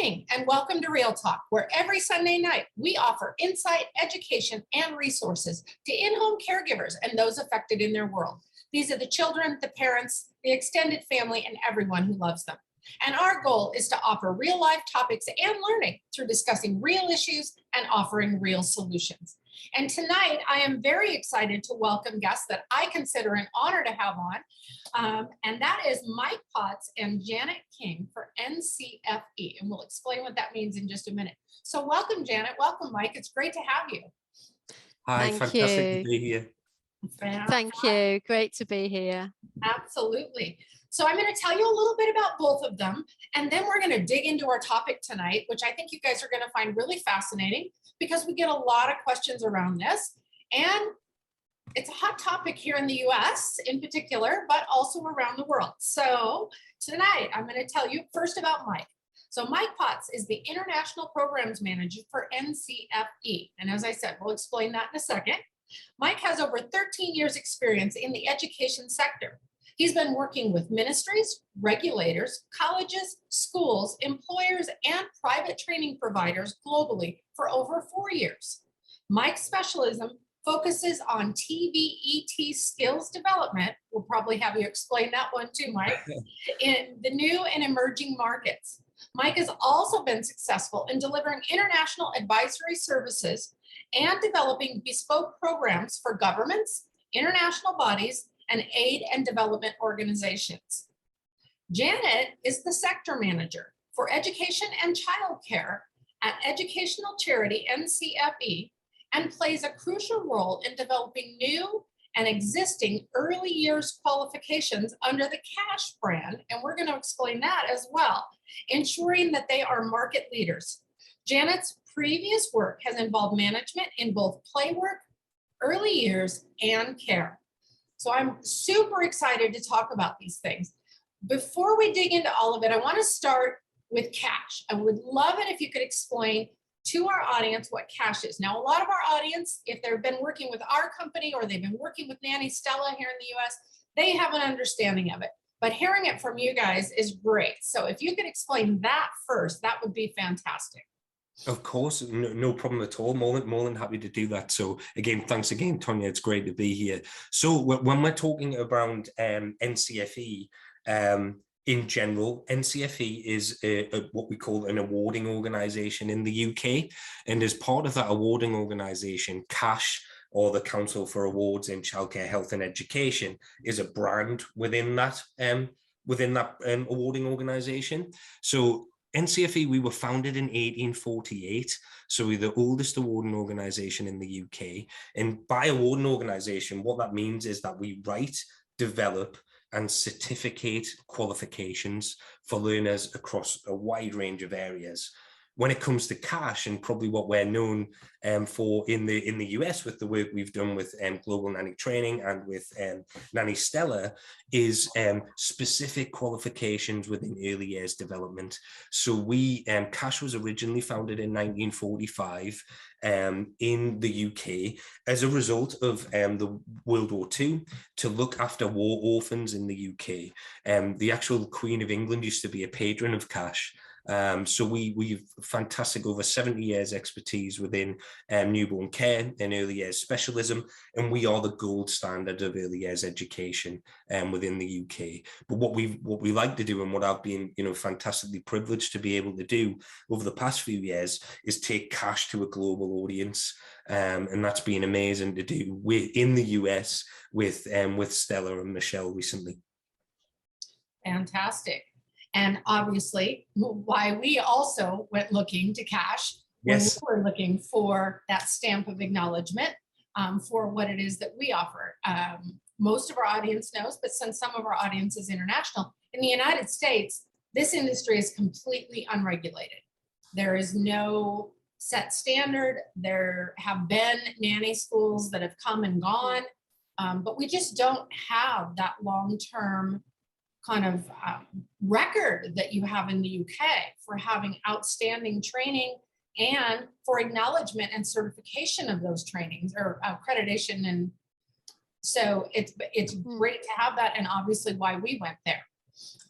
evening and welcome to Real Talk, where every Sunday night we offer insight, education, and resources to in-home caregivers and those affected in their world. These are the children, the parents, the extended family, and everyone who loves them. And our goal is to offer real-life topics and learning through discussing real issues and offering real solutions. And tonight, I am very excited to welcome guests that I consider an honor to have on, and that is Mike Potts and Janet King for NCFE, and we'll explain what that means in just a minute. So welcome, Janet. Welcome, Mike. It's great to have you. Hi, fantastic to be here. Thank you. Great to be here. Absolutely. So I'm going to tell you a little bit about both of them, and then we're going to dig into our topic tonight, which I think you guys are going to find really fascinating because we get a lot of questions around this. And it's a hot topic here in the US in particular, but also around the world. So tonight I'm going to tell you first about Mike. So Mike Potts is the International Programs Manager for NCFE. And as I said, we'll explain that in a second. Mike has over 13 years experience in the education sector. He's been working with ministries, regulators, colleges, schools, employers, and private training providers globally for over 4 years. Mike's specialism focuses on TVET skills development. We'll probably have you explain that one too, Mike, in the new and emerging markets. Mike has also been successful in delivering international advisory services and developing bespoke programs for governments, international bodies, and aid and development organizations. Janet is the sector manager for Education and Childcare at educational charity NCFE and plays a crucial role in developing new and existing early years qualifications under the CASH brand, and we're going to explain that as well, ensuring that they are market leaders. Janet's previous work has involved management in both play work, early years, and care. So I'm super excited to talk about these things. Before we dig into all of it, I want to start with CASH. I would love it if you could explain to our audience what CASH is. Now, a lot of our audience, if they've been working with our company or they've been working with Nanny Stella here in the US, they have an understanding of it. But hearing it from you guys is great. So if you could explain that first, that would be fantastic. Of course, no problem at all. More than happy to do that. So again, thanks again, Tonya. It's great to be here. So when we're talking around NCFE, in general, NCFE is what we call an awarding organisation in the UK. And as part of that awarding organisation, CASH, or the Council for Awards in Childcare, Health and Education, is a brand within that awarding organisation. So NCFE, we were founded in 1848, so we're the oldest awarding organisation in the UK. And by awarding organisation, what that means is that we write, develop, and certificate qualifications for learners across a wide range of areas. When it comes to CASH, and probably what we're known for in the US with the work we've done with Global Nanny Training and with Nanny Stella, is specific qualifications within early years development. So CASH was originally founded in 1945 in the UK as a result of the World War II to look after war orphans in the UK. The actual Queen of England used to be a patron of CASH. So we've fantastic over 70 years expertise within newborn care and early years specialism, and we are the gold standard of early years education within the UK. But what we like to do, and what I've been fantastically privileged to be able to do over the past few years, is take CASH to a global audience, and that's been amazing to do in the US with Stella and Michelle recently. Fantastic. And obviously, why we also went looking to CASH when we were looking for that stamp of acknowledgement for what it is that we offer. Most of our audience knows, but since some of our audience is international, in the United States, this industry is completely unregulated. There is no set standard. There have been nanny schools that have come and gone, but we just don't have that long-term kind of record that you have in the UK for having outstanding training and for acknowledgement and certification of those trainings or accreditation. And so it's great to have that, and obviously why we went there.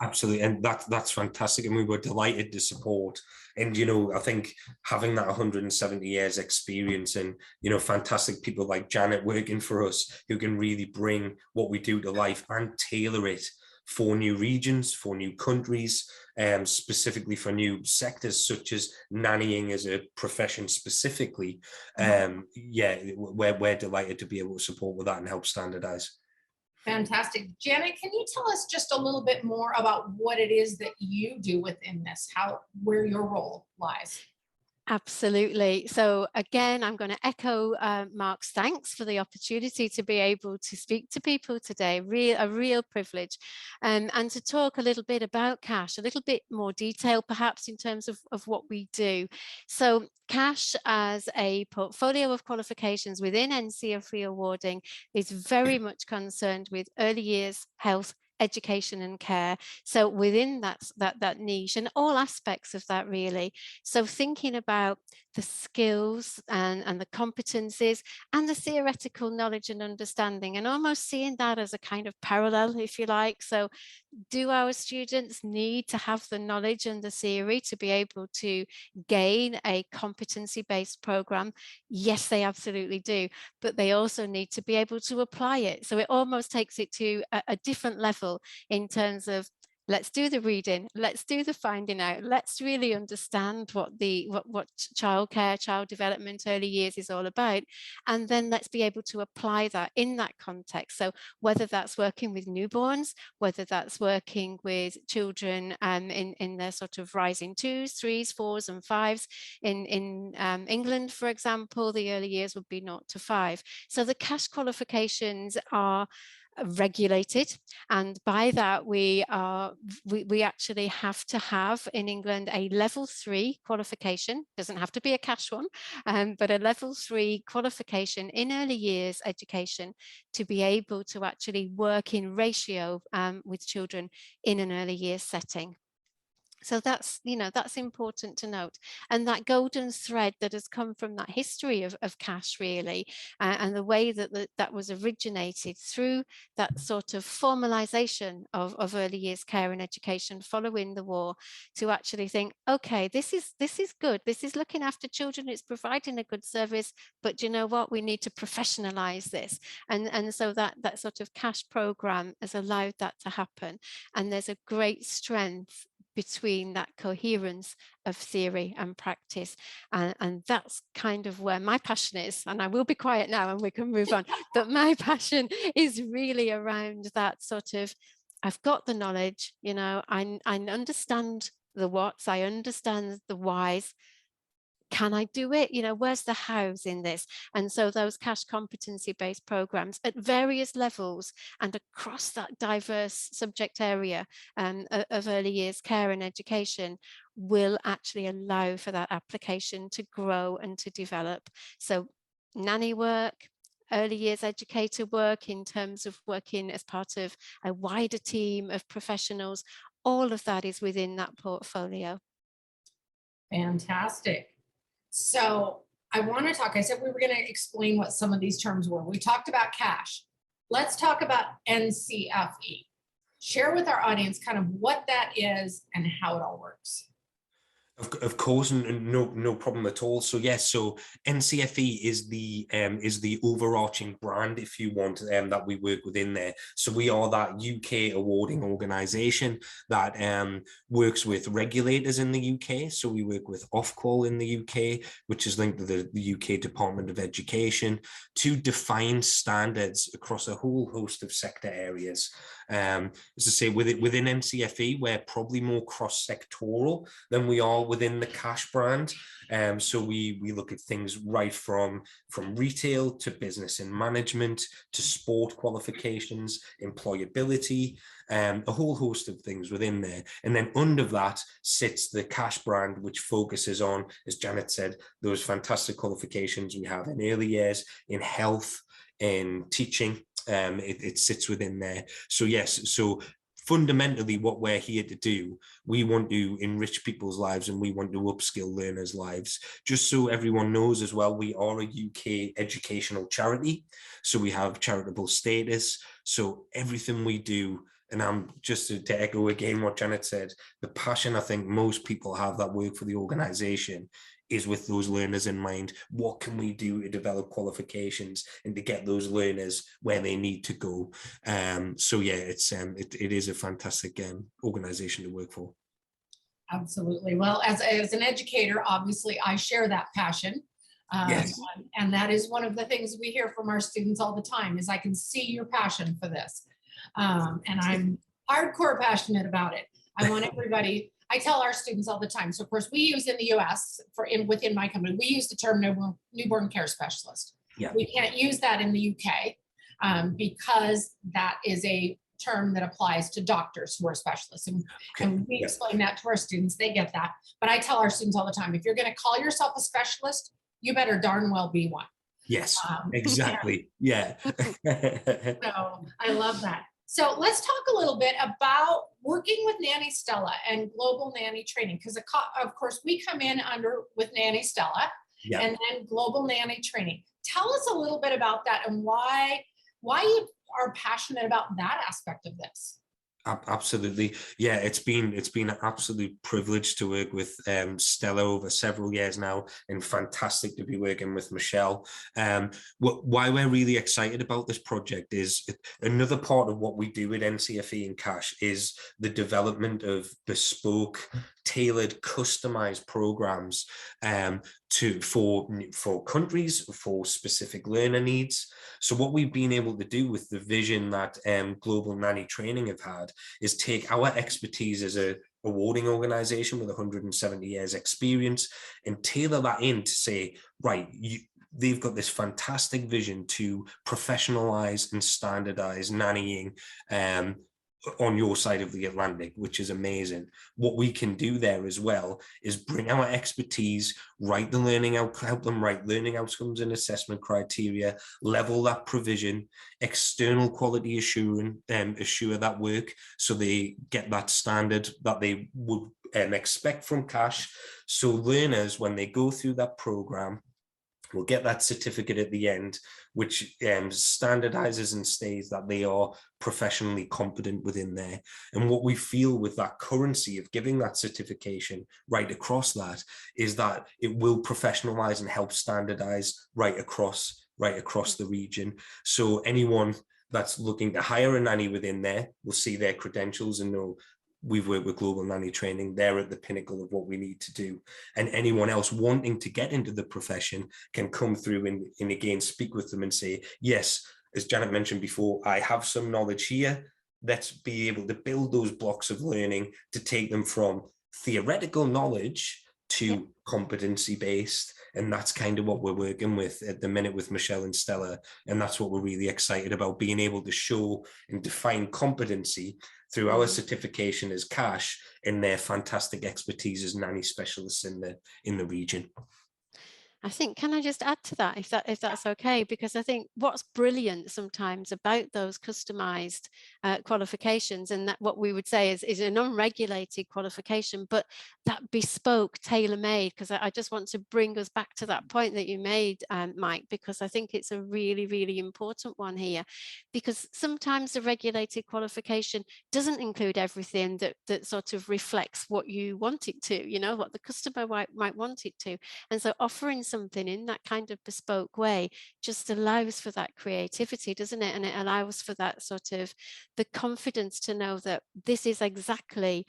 Absolutely, and that's fantastic, and we were delighted to support. And I think having that 170 years experience, and fantastic people like Janet working for us, who can really bring what we do to life and tailor it for new regions, for new countries, specifically for new sectors such as nannying as a profession specifically. Yeah, we're delighted to be able to support with that and help standardize. Fantastic. Janet, can you tell us just a little bit more about what it is that you do within this, where your role lies? Absolutely. So again, I'm going to echo Mark's thanks for the opportunity to be able to speak to people today. A real privilege. And to talk a little bit about CASH, a little bit more detail perhaps in terms of what we do. So CASH as a portfolio of qualifications within NCFE awarding is very much concerned with early years health, education and care. So within that niche and all aspects of that really. So thinking about the skills and the competencies and the theoretical knowledge and understanding, and almost seeing that as a kind of parallel, if you like. So do our students need to have the knowledge and the theory to be able to gain a competency-based program? Yes, they absolutely do, but they also need to be able to apply it. So it almost takes it to a different level in terms of, let's do the reading, let's do the finding out, let's really understand what childcare, child development, early years is all about, and then let's be able to apply that in that context. So whether that's working with newborns, whether that's working with children in their sort of rising 2s, 3s, 4s and 5s. In England, for example, the early years would be 0 to 5. So the CASH qualifications are regulated, and by that we actually have to have in England a level 3 qualification. Doesn't have to be a CASH one, but a level 3 qualification in early years education to be able to actually work in ratio with children in an early years setting. So that's important to note, and that golden thread that has come from that history of CASH really, and the way that was originated through that sort of formalization of early years care and education following the war, to actually think, okay, this is good, this is looking after children, it's providing a good service, but you know what, we need to professionalize this, and so that sort of CASH program has allowed that to happen, and there's a great strength between that coherence of theory and practice, and that's kind of where my passion is. And I will be quiet now and we can move on, but my passion is really around that sort of, I've got the knowledge, I understand the whats, I understand the whys. Can I do it? Where's the hows in this? And so those CASH competency-based programs at various levels and across that diverse subject area of early years care and education will actually allow for that application to grow and to develop. So nanny work, early years educator work in terms of working as part of a wider team of professionals, all of that is within that portfolio. Fantastic. So I want to talk, I said we were going to explain what some of these terms were. We talked about CASH. Let's talk about NCFE. Share with our audience kind of what that is and how it all works. Of course, no problem at all. So yes, so NCFE is the overarching brand, if you want, that we work within there. So we are that UK awarding organisation that works with regulators in the UK. So we work with Ofqual in the UK, which is linked to the UK Department of Education, to define standards across a whole host of sector areas. As I say, within NCFE, we're probably more cross-sectoral than we are within the CASH brand. So we look at things right from retail to business and management to sport qualifications, employability, a whole host of things within there. And then under that sits the CASH brand, which focuses on, as Janet said, those fantastic qualifications we have in early years, in health, in teaching. It sits within there. So yes, so fundamentally what we're here to do, we want to enrich people's lives and we want to upskill learners' lives. Just so everyone knows as well, we are a UK educational charity, so we have charitable status. So everything we do And I'm just to echo again what Janet said, the passion I think most people have that work for the organization is with those learners in mind. What can we do to develop qualifications and to get those learners where they need to go? So yeah, it is a fantastic organization to work for. Absolutely. Well, as an educator, obviously I share that passion. Yes. And that is one of the things we hear from our students all the time is I can see your passion for this. And I'm hardcore passionate about it. I want everybody, I tell our students all the time. So of course we use in the US within my company, we use the term newborn care specialist. Yeah. We can't use that in the UK because that is a term that applies to doctors who are specialists. And we explain that to our students, they get that. But I tell our students all the time, if you're gonna call yourself a specialist, you better darn well be one. Yes, exactly. Yeah. So I love that. So let's talk a little bit about working with Nanny Stella and global nanny training, because of course we come in with Nanny Stella and then global nanny training. Tell us a little bit about that and why you are passionate about that aspect of this. Absolutely. Yeah, it's been an absolute privilege to work with Stella over several years now, and fantastic to be working with Michelle. Why we're really excited about this project is another part of what we do at NCFE and CASH is the development of bespoke, tailored, customized programs for countries, for specific learner needs. So what we've been able to do with the vision that Global Nanny Training have had is take our expertise as a awarding organization with 170 years experience and tailor that in to say, right, they've got this fantastic vision to professionalize and standardize nannying on your side of the Atlantic, which is amazing. What we can do there as well is bring our expertise, help them write learning outcomes and assessment criteria, level that provision, external quality assure that work so they get that standard that they would expect from CASH. So learners, when they go through that program, will get that certificate at the end, which standardizes and states that they are professionally competent within there. And what we feel with that currency of giving that certification right across that is that it will professionalize and help standardize right across the region. So anyone that's looking to hire a nanny within there will see their credentials and know we've worked with Global Nanny Training. They're at the pinnacle of what we need to do. And anyone else wanting to get into the profession can come through and again, speak with them and say, yes, as Janet mentioned before, I have some knowledge here. Let's be able to build those blocks of learning to take them from theoretical knowledge to competency-based. And that's kind of what we're working with at the minute with Michelle and Stella. And that's what we're really excited about, being able to show and define competency through our certification as CASH and their fantastic expertise as nanny specialists in the region. I think, can I just add to that, if that's okay? Because I think what's brilliant sometimes about those customized qualifications, and that what we would say is an unregulated qualification, but that bespoke, tailor-made, because I just want to bring us back to that point that you made, Mike, because I think it's a really, really important one here, because sometimes the regulated qualification doesn't include everything that sort of reflects what you want it to, you know, what the customer might want it to. And so offering something in that kind of bespoke way just allows for that creativity, doesn't it? And it allows for that sort of the confidence to know that this is exactly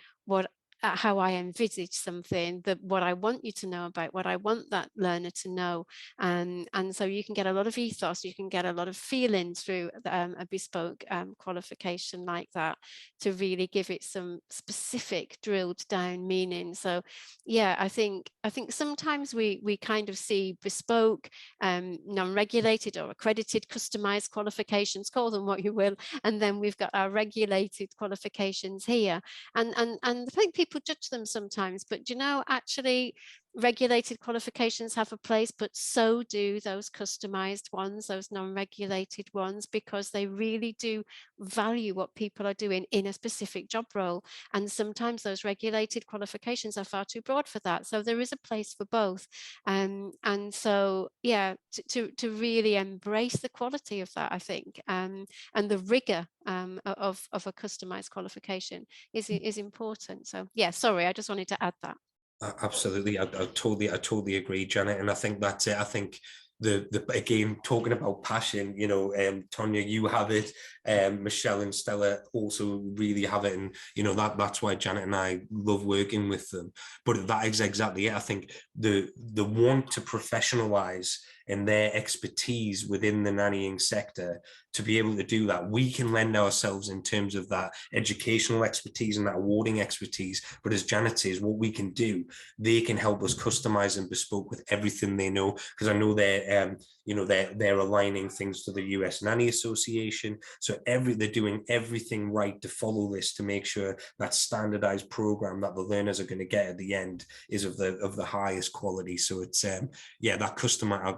how I envisage something, what I want you to know about, what I want that learner to know. And so you can get a lot of ethos, you can get a lot of feeling through a bespoke qualification like that to really give it some specific drilled down meaning. So yeah, I think sometimes we kind of see bespoke, non-regulated or accredited customized qualifications, call them what you will, and then we've got our regulated qualifications here. And I think people judge them sometimes, but you know, actually regulated qualifications have a place, but so do those customized ones, those non-regulated ones, because they really do value what people are doing in a specific job role. And sometimes those regulated qualifications are far too broad for that. So there is a place for both. And so, yeah, to really embrace the quality of that, I think, and the rigor of a customized qualification is important. So yeah, sorry, I just wanted to add that. Absolutely, I totally agree, Janet, and I think that's it. I think the again, talking about passion, you know, Tonya, you have it, Michelle and Stella also really have it, and you know that's why Janet and I love working with them. But that is exactly it. I think the want to professionalize and their expertise within the nannying sector, to be able to do that, we can lend ourselves in terms of that educational expertise and that awarding expertise. But as Janet says, what we can do, they can help us customize and bespoke with everything they know, because I know they're you know, they're aligning things to the US Nanny Association, so they're doing everything right to follow this, to make sure that standardized program that the learners are going to get at the end is of the highest quality. So it's yeah, that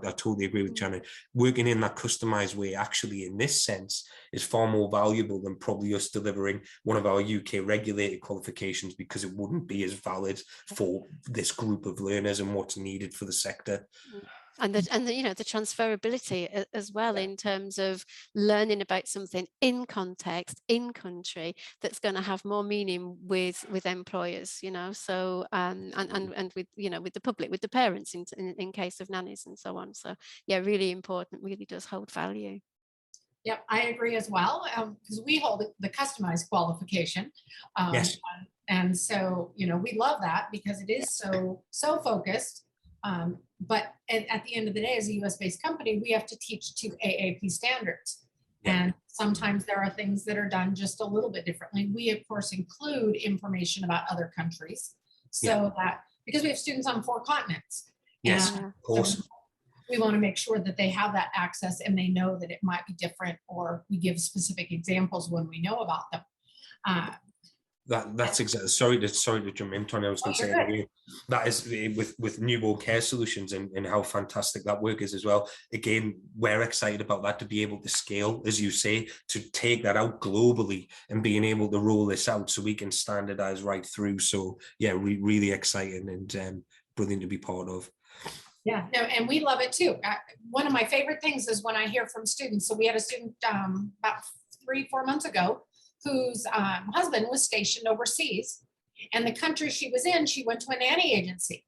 I totally agree with Janet. Working in that customized way, actually, in this sense, is far more valuable than probably us delivering one of our UK regulated qualifications, because it wouldn't be as valid for this group of learners and what's needed for the sector. And the you know, the transferability as well, in terms of learning about something in context, in country, that's going to have more meaning with employers, you know, so and with, you know, with the public, with the parents, in case of nannies and so on. So yeah, really important, really does hold value. Yep, I agree as well, because we hold the customized qualification. Yes. And so, you know, we love that because it is so focused. But at the end of the day, as a US-based company, we have to teach to AAP standards. Yeah. And sometimes there are things that are done just a little bit differently. We, of course, include information about other countries, so that, because we have students on 4 continents. Yes, and of course. So we want to make sure that they have that access and they know that it might be different, or we give specific examples when we know about them. That's exactly. Sorry to jump in, Tony. I was going to say that is with newborn care solutions and how fantastic that work is as well. Again, we're excited about that, to be able to scale, as you say, to take that out globally and being able to roll this out so we can standardize right through. So yeah, really exciting and brilliant to be part of. Yeah, no, and we love it too. One of my favorite things is when I hear from students. So we had a student about 3-4 months ago whose husband was stationed overseas, and the country she was in, she went to a nanny agency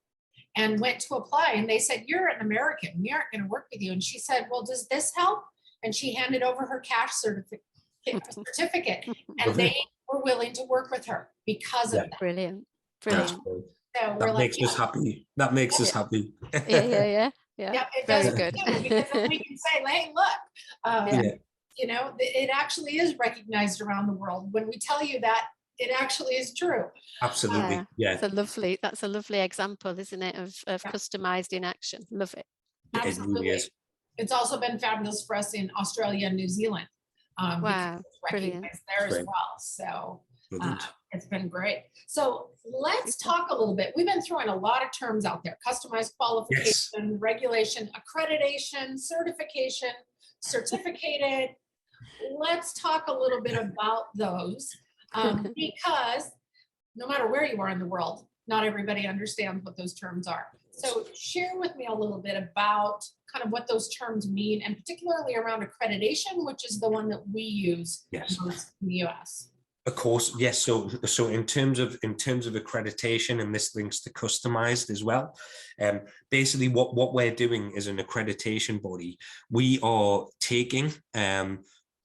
and went to apply, and they said, "You're an American, we aren't going to work with you." And she said, "Well, does this help?" And she handed over her cash certificate, and they were willing to work with her because of that. Brilliant. So that makes us happy. That makes us happy. Yeah, it very does good. too, because then we can say, "Hey, look, you know, it actually is recognized around the world. When we tell you that, it actually is true." Absolutely. Yeah. That's a lovely example, isn't it, of customized in action. Love it. Absolutely. It really is. It's also been fabulous for us in Australia and New Zealand. Wow, brilliant. There as well. So it's been great. So let's talk a little bit. We've been throwing a lot of terms out there: customized qualification, regulation, accreditation, certification, certificated. Let's talk a little bit about those, because no matter where you are in the world, not everybody understands what those terms are. So share with me a little bit about kind of what those terms mean, and particularly around accreditation, which is the one that we use most in the US. Of course, yes. So in terms of accreditation, and this links to customized as well. Basically, what we're doing as an accreditation body, we are taking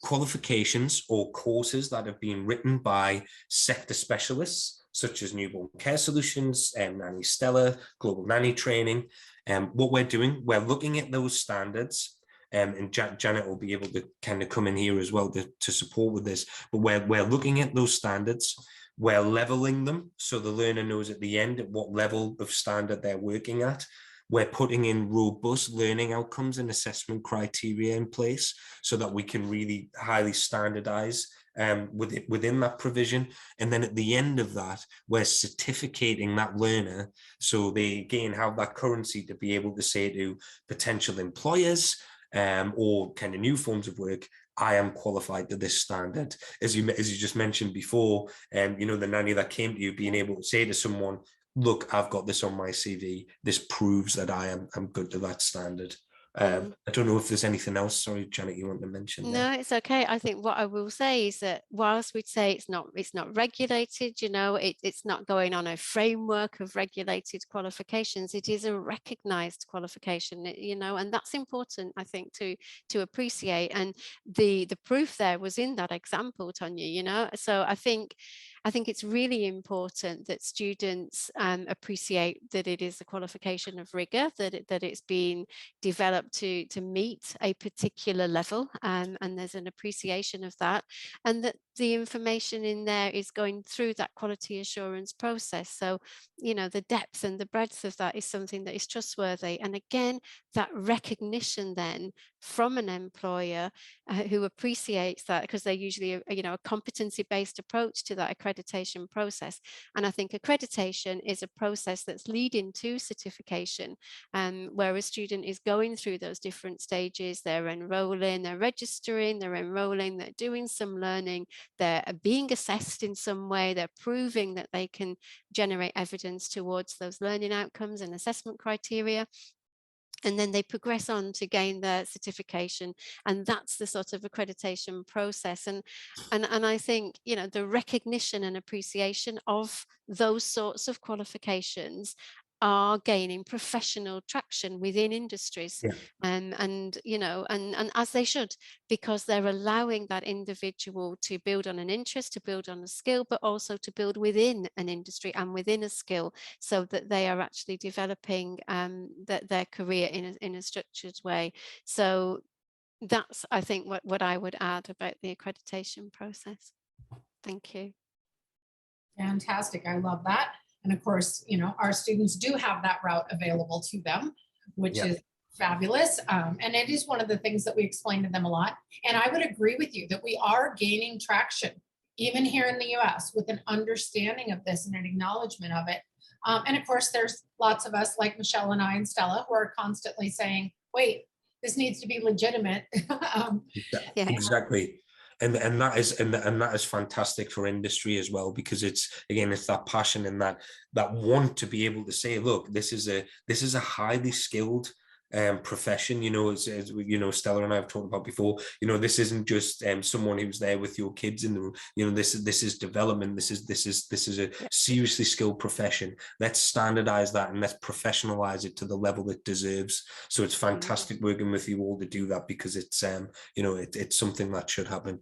qualifications or courses that have been written by sector specialists, such as Newborn Care Solutions, Nanny Stella, Global Nanny Training. What we're doing, we're looking at those standards. And Janet will be able to kind of come in here as well to support with this. But we're looking at those standards, we're leveling them so the learner knows at the end at what level of standard they're working at. We're putting in robust learning outcomes and assessment criteria in place so that we can really highly standardize within that provision. And then at the end of that, we're certificating that learner, so they again have that currency to be able to say to potential employers or kind of new forms of work, I am qualified to this standard. As you just mentioned before, you know, the nanny that came to you, being able to say to someone, look, I've got this on my CV. This proves that I'm good to that standard. I don't know if there's anything else. Sorry, Janet, you want to mention that? No, it's okay. I think what I will say is that whilst we'd say it's not regulated, you know, it's not going on a framework of regulated qualifications, it is a recognized qualification, you know, and that's important, I think, to appreciate. And the proof there was in that example, Tonya, you know. So I think it's really important that students appreciate that it is a qualification of rigor, that it's been developed to meet a particular level, and there's an appreciation of that, and that the information in there is going through that quality assurance process. So, you know, the depth and the breadth of that is something that is trustworthy. And again, that recognition then from an employer who appreciates that, because they're usually a competency-based approach to that accreditation process. And I think accreditation is a process that's leading to certification, where a student is going through those different stages. They're enrolling, they're registering, they're enrolling, they're doing some learning, they're being assessed in some way, they're proving that they can generate evidence towards those learning outcomes and assessment criteria. And then they progress on to gain their certification, and that's the sort of accreditation process. And I think, you know, the recognition and appreciation of those sorts of qualifications are gaining professional traction within industries, and you know, and as they should, because they're allowing that individual to build on an interest, to build on a skill, but also to build within an industry and within a skill, so that they are actually developing their career in a structured way. So that's, I think, what I would add about the accreditation process. Thank you. Fantastic. I love that. And of course, you know, our students do have that route available to them, which is fabulous. And it is one of the things that we explain to them a lot. And I would agree with you that we are gaining traction, even here in the US, with an understanding of this and an acknowledgement of it. And of course, there's lots of us like Michelle and I and Stella who are constantly saying, wait, this needs to be legitimate. Exactly. And that is fantastic for industry as well, because it's that passion and that want to be able to say, look, this is a highly skilled profession. You know, as you know, Stella and I have talked about before, you know, this isn't just someone who's there with your kids in the room. You know, this is development. This is a seriously skilled profession. Let's standardize that and let's professionalize it to the level it deserves. So it's fantastic working with you all to do that, because it's you know, it's something that should happen.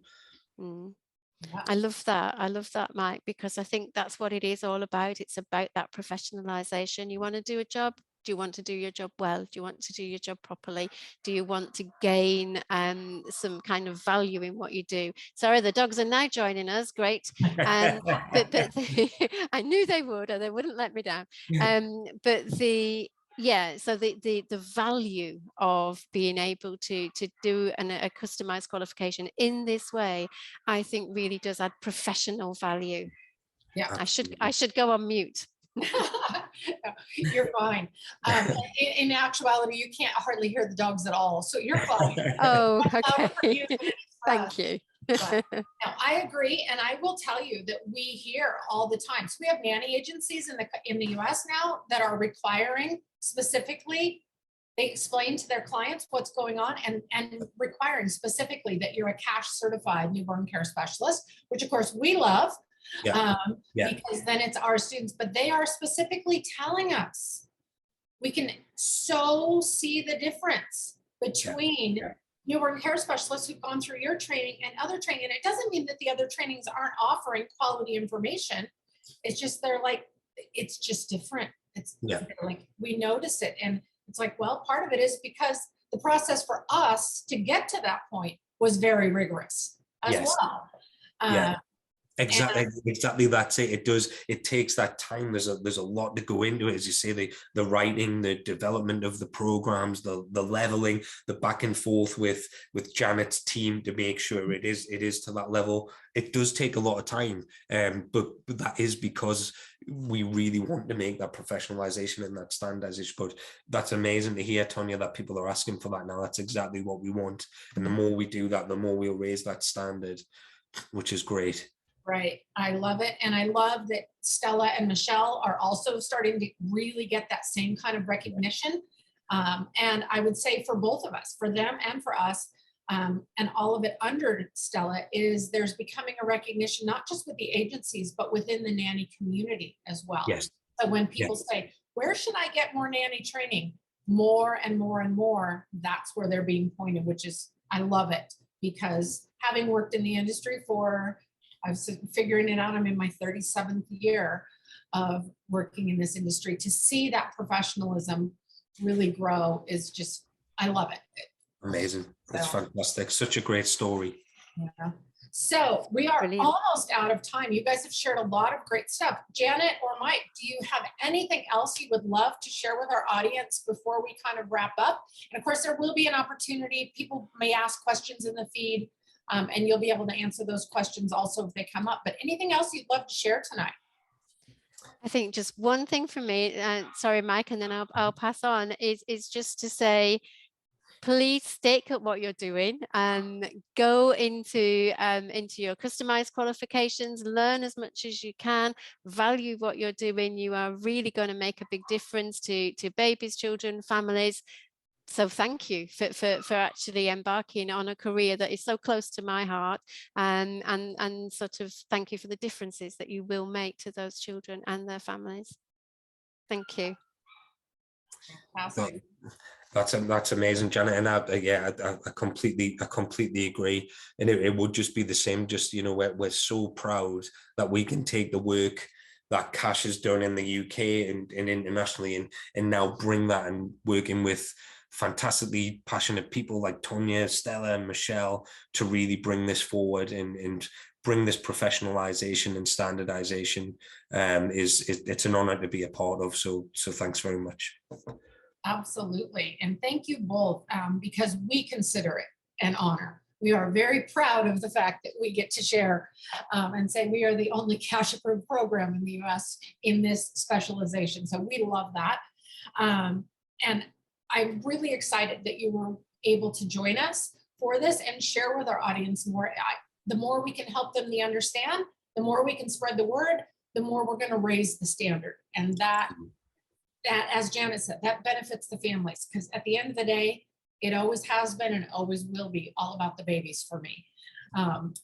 I love that, Mike, because I think that's what it is all about. It's about that professionalization. You want to do a job. Do you want to do your job well? Do you want to do your job properly? Do you want to gain some kind of value in what you do? Sorry, the dogs are now joining us. Great. But I knew they would, or they wouldn't let me down. So the value of being able to do a customized qualification in this way, I think really does add professional value. Yeah, I should go on mute. You're fine. In actuality, you can't hardly hear the dogs at all, so you're fine. Oh, okay. Thank you. Now, I agree, and I will tell you that we hear all the time. So we have nanny agencies in the US now that are requiring specifically, they explain to their clients what's going on, and requiring specifically that you're a CASH certified newborn care specialist, which of course we love. Because then it's our students, but they are specifically telling us we can so see the difference between newborn care specialists who've gone through your training and other training. And it doesn't mean that the other trainings aren't offering quality information. It's just, they're like, it's just different. It's like, we notice it. And it's like, well, part of it is because the process for us to get to that point was very rigorous as well. Exactly. That's it. It takes that time. There's a lot to go into it, as you say, the writing, the development of the programs, the leveling, the back and forth with Janet's team to make sure it is to that level. It does take a lot of time, but that is because we really want to make that professionalization and that standardization. But that's amazing to hear, Tonya, that people are asking for that now. That's exactly what we want. And the more we do that, the more we'll raise that standard, which is great. Right. I love it. And I love that Stella and Michelle are also starting to really get that same kind of recognition. And I would say for both of us, for them and for us, and all of it under Stella, is there's becoming a recognition, not just with the agencies, but within the nanny community as well. Yes. So when people say, where should I get more nanny training? More and more and more, that's where they're being pointed, which is, I love it, because having worked in the industry I was figuring it out, I'm in my 37th year of working in this industry. To see that professionalism really grow is just, I love it. Amazing. It's fantastic. Such a great story. Yeah. So we are almost out of time. You guys have shared a lot of great stuff. Janet or Mike, do you have anything else you would love to share with our audience before we kind of wrap up? And of course, there will be an opportunity. People may ask questions in the feed. And you'll be able to answer those questions also if they come up. But anything else you'd love to share tonight? I think just one thing from me, sorry, Mike, and then I'll pass on, is just to say, please stick at what you're doing and go into your customized qualifications, learn as much as you can, value what you're doing. You are really going to make a big difference to babies, children, families. So thank you for actually embarking on a career that is so close to my heart, and sort of thank you for the differences that you will make to those children and their families. Thank you. Awesome. That's amazing, Janet, and I completely agree. And it would just be the same. Just, you know, we're so proud that we can take the work that Cash has done in the UK and internationally, and now bring that and working with fantastically passionate people like Tonya, Stella, and Michelle to really bring this forward and bring this professionalization and standardization. It's an honor to be a part of. So thanks very much. Absolutely. And thank you both, because we consider it an honor. We are very proud of the fact that we get to share and say we are the only cash approved program in the US in this specialization. So we love that. And I'm really excited that you were able to join us for this and share with our audience more. The more we can help them to understand, the more we can spread the word, the more we're going to raise the standard. And that, as Janet said, that benefits the families, because at the end of the day, it always has been and always will be all about the babies for me,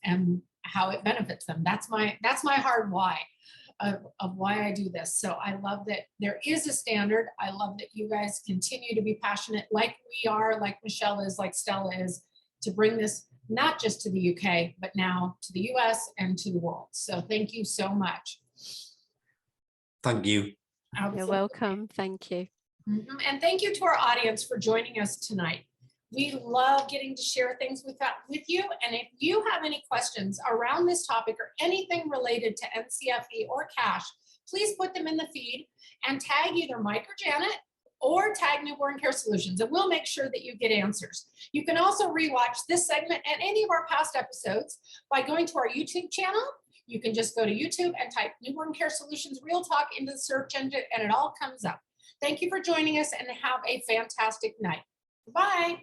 and how it benefits them. That's my hard why of why I do this. So I love that there is a standard. I love that you guys continue to be passionate like we are, like Michelle is, like Stella is, to bring this not just to the UK, but now to the US and to the world. So thank you so much. Thank you. Absolutely. You're welcome. Thank you. And thank you to our audience for joining us tonight. We love getting to share things with you. And if you have any questions around this topic or anything related to NCFE or cash, please put them in the feed and tag either Mike or Janet, or tag Newborn Care Solutions, and we'll make sure that you get answers. You can also rewatch this segment and any of our past episodes by going to our YouTube channel. You can just go to YouTube and type Newborn Care Solutions Real Talk into the search engine, and it all comes up. Thank you for joining us, and have a fantastic night. Bye.